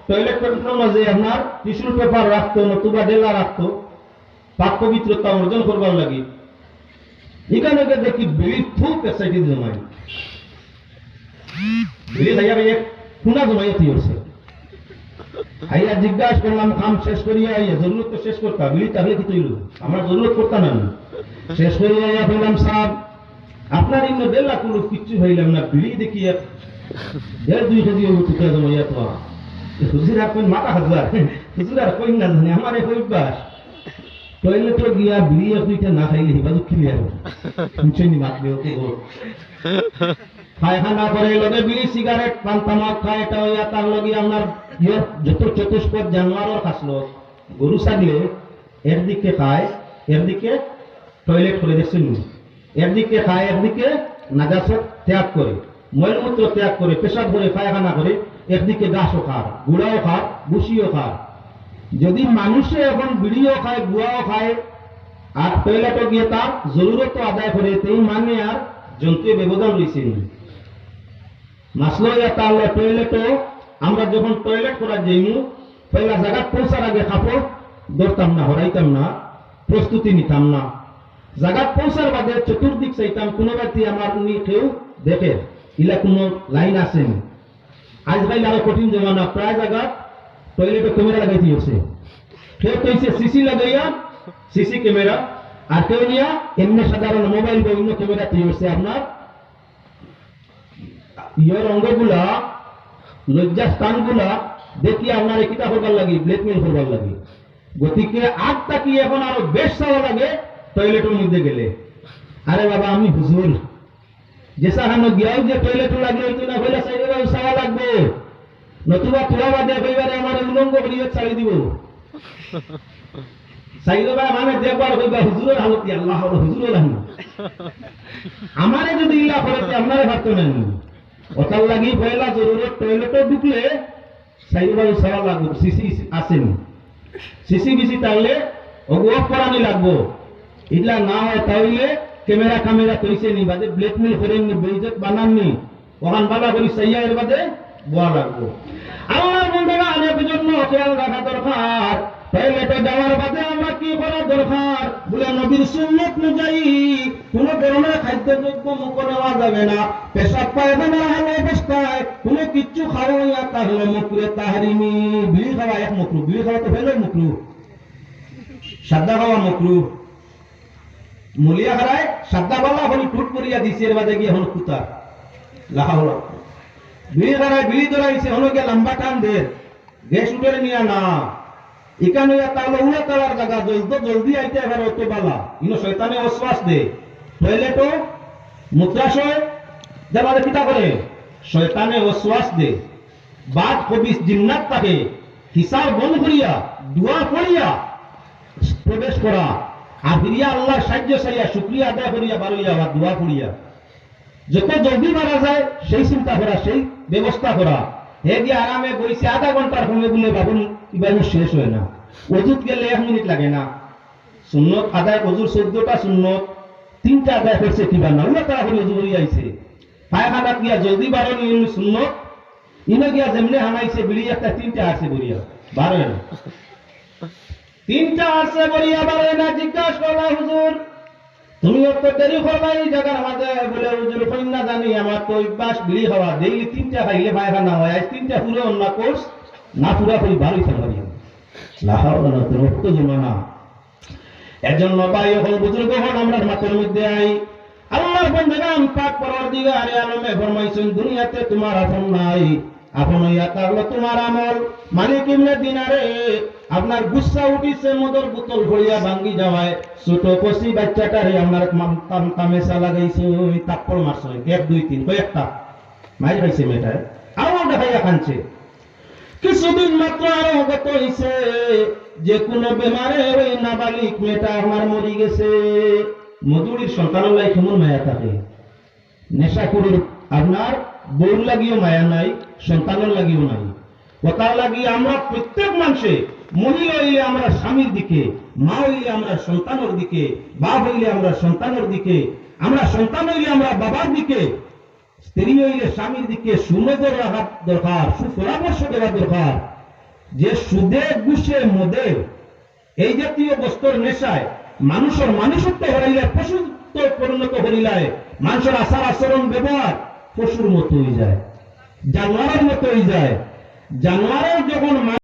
Toilet পেপারের মাঝে আপনার টিস্যু পেপার রাখতো নতুবা ডেলা রাখতো পাক পবিত্রতা অর্জন করবার লাগি এখানে দেখি বিড়ির থুক এসআইটি জমাই বিড়ি খাইয়া ভাইয়া খুনা জমাইয়া থিয়েছে আইয়া জিজ্ঞাসা করলাম কাম শেষ করিয়া আইয়া জরুরত তো শেষ করতাম বিড়ি তাহলে কি তৈল আমরা জরুরত করতাম না শেষ করিয়া আইয়া বললাম সাহেব আপনার ইন্ন দেড় কোনো কিচ্ছু হইলাম না বিড়ি দেখিয়া 1.5-2 কেজি টুকরা জমাইয়া তো হুজুর আপনার মাথা হাজার হুজুর আর কই না জানি আমার এক অভ্যাস টয়লেটে গিয়া বিড়ি আপনিটা না খাইলে হিবাজু ক্লিয়ার শুনছেনি মাতলে ওকে পায়খানা করে লগে বিড়ি সিগারেট পান তামাক খায় এটা হইয়া তার লগে আপনার যত চতুষ্পদ জানোয়ারও খাসলো গরু ছাগলে এর দিকে খায় এর দিকে টয়লেট করে দেখছেন এর দিকে খায় এর দিকে নাজাসত ত্যাগ করে মলমূত্র ত্যাগ করে পেশাব করে পায়খানা করে একদিকে গাছও খায় গুড়াও খায় বুসিও খায় যদি মানুষে এখন বিড়িও খায় গুয়াও খায় আর টয়লেটও গিয়ে তার জরুরত আদায় করে তেই মানে আর জন্তু ব্যবধান রয়েছে মাসলো তার টয়লেটও আমরা যখন টয়লেট করার যাইমু পয়লা জায়গা পৌঁছার আগে কাপড় ধরতাম না হরাইতাম না প্রস্তুতি নিতাম না জায়গা পৌঁছার বাদে চতুর্দিক চাইতাম কোনো ব্যক্তি আমার কেউ দেখে ইলা কোনো লাইন আসেন আজকাল আরো কঠিন জমানা প্রায় জায়গা টয়লেটে ক্যামেরা লাগাই দিয়েছে কেউ কইছে সিসি লাগাইয়া সিসি ক্যামেরা আর কেউ নিয়া এমনি সাধারণ মোবাইল বা অন্য ক্যামেরা দিয়েছে আপনার ইয়ের অঙ্গগুলা লজ্জা স্থানগুলা দেখি আপনার কিতা করবার লাগে ব্ল্যাকমেল করবার লাগে গতিকে আগ তাকিয়ে এখন আরো বেশ চাওয়া লাগে টয়লেটের মধ্যে গেলে আরে বাবা আমি হুজুর যেসাহানো গিয়াও যে টয়লেটও লাগলে হইতো না হইলে সাইডে চাওয়া লাগবে নতুবা তোরা বাদে কইবারে আমার উলঙ্গ করিয়ে ছাড়ি দিব সাইডে বা মানে দেখবার কইবা হুজুরের হালতি আল্লাহ হুজুরের রাহমত আমারে যদি ইল্লা করতে আপনারে ভাবতো না ওটার লাগি পয়লা জরুরত টয়লেটে ঢুকলে সাইডে বা চাওয়া লাগবে সিসি আসেন সিসি বিসি তাহলে অফ করানি লাগবো ইলা না হয় তাহলে ক্যামেরা তৈছে নি বাদে ব্ল্যাকমেল করেননি বেইজ্জত বানাননি ওখান বালা করি সাইয়া এর বাদে বোয়া লাগবো আমার বন্ধুরা অনেক জন্য খেয়াল রাখা দরকার টয়লেটে যাওয়ার বাদে আমরা কি করা দরকার বলে নবীর সুন্নত অনুযায়ী কোন ধরনের খাদ্যদ্রব্য মুখ নেওয়া যাবে না পেশাব পায়খানা হলো অবস্থায় কোনো কিচ্ছু খাওয়া তাহলে মুখরে তাহারিমি বিড়ি খাওয়া এক মুখরু বিড়ি খাওয়া তো ফেলে মুখরু সাদা খাওয়া মুখরু মুলিয়া হারায় সাদা বালা হলি টুট করিয়া দিছে এর বাদে গিয়ে হল কুতা লাহা হল বিড়ি হারায় বিড়ি ধরাইছে হলো গিয়ে লম্বা টান দে গ্যাস উঠে নিয়া না এখানে তাহলে উড়ে তালার জায়গা জলদি আইতে এবার অত বালা ইনো শয়তানে অশ্বাস দে টয়লেটও মূত্রাশয় যাবারে কিতা করে শয়তানে অশ্বাস দে বাদ কবিস জিন্নাত তাকে হিসাব বন্ধ করিয়া দোয়া পড়িয়া প্রবেশ করা আর ফিরিয়া আল্লাহর সাহায্য চাইয়া শুকরিয়া আদায় করিয়া বাড়িয়া বা দোয়া করিয়া যত জলদি মারা যায় সেই চিন্তা করা সেই ব্যবস্থা করা হে দিয়ে আরামে বইছে আধা ঘন্টার সময় বলে বাবুন এবার শেষ হয় না অজুত গেলে 1 মিনিট লাগে না সুন্নত আদায় অজুর 14টা সুন্নত 3টা আদায় করছে কিবা না ওরা তারা করে অজু করিয়া আইছে পায়খানা গিয়া জলদি বাড়ানি সুন্নত ইনে গিয়া যেমনে হানাইছে বিড়ি একটা 3টা আছে বলিয়া বাড়ে না 3টা আছে বলিয়া বাড়ে না জিজ্ঞাসা করলা হুজুর তুমি তো দেরি করবাই জায়গার মাঝে বলে হুজুর কই না জানি আমার তো অভ্যাস বিড়ি খাওয়া ডেইলি 3টা খাইলে পায়খানা হয় আজ 3টা পুরো অন্য কোর্স না পুরা করি ভালোই থাকবারি লা হাওলা ওয়ালা কুওয়াতা ইল্লা বিল্লাহ এজন্য ভাই হল বুজুর্গ হল আমরা মাথার মধ্যে আই আল্লাহর বান্দাগান পাক পরওয়ারদিগার আলমে ফরমাইছেন দুনিয়াতে তোমার আপন নাই আপন হইয়া থাকলো তোমার আমল মালিক ইবনে দিনারে আপনার গুচ্ছা উঠিছে মদর বোতল ভরিয়া ভাঙ্গি যাওয়ায় ছোট কচি বাচ্চাটারে আপনার তামেসা লাগাইছে ওই তাপ্পড় মারছে 1 2 3 কয়েকটা মাই খাইছে মেয়েটায় আরো দেখাইয়া কানছে কিছুদিন মাত্র আরো গত হইছে যে কোনো বেমারে ওই নাবালিক মেয়েটা আমার মরি গেছে মধুরীর সন্তানের লাই কেমন মায়া থাকে নেশাখোরের আপনার বউর লাগিও মায়া নাই সন্তানের লাগিও নাই কথা লাগি আমরা প্রত্যেক মানুষে মহিলা হইলে আমরা স্বামীর দিকে মা হইলে আমরা সন্তানের দিকে বাপ হইলে আমরা সন্তানের দিকে আমরা সন্তান হইলে আমরা বাবার দিকে স্ত্রী হইলে স্বামীর দিকে সুনজর রাখা দরকার সুপরামর্শ দেওয়া দরকার যে সুদে ঘুষে মদে এই জাতীয় বস্তুর নেশায় মানুষের মানুষত্ব হরাইলে পশুত্ব পরিণত হরিলায় মানুষের আচার আচরণ ব্যবহার পশুর মতো হয়ে যায়, জানোয়ারের মতো হয়ে যায়। জানোয়ারের যখন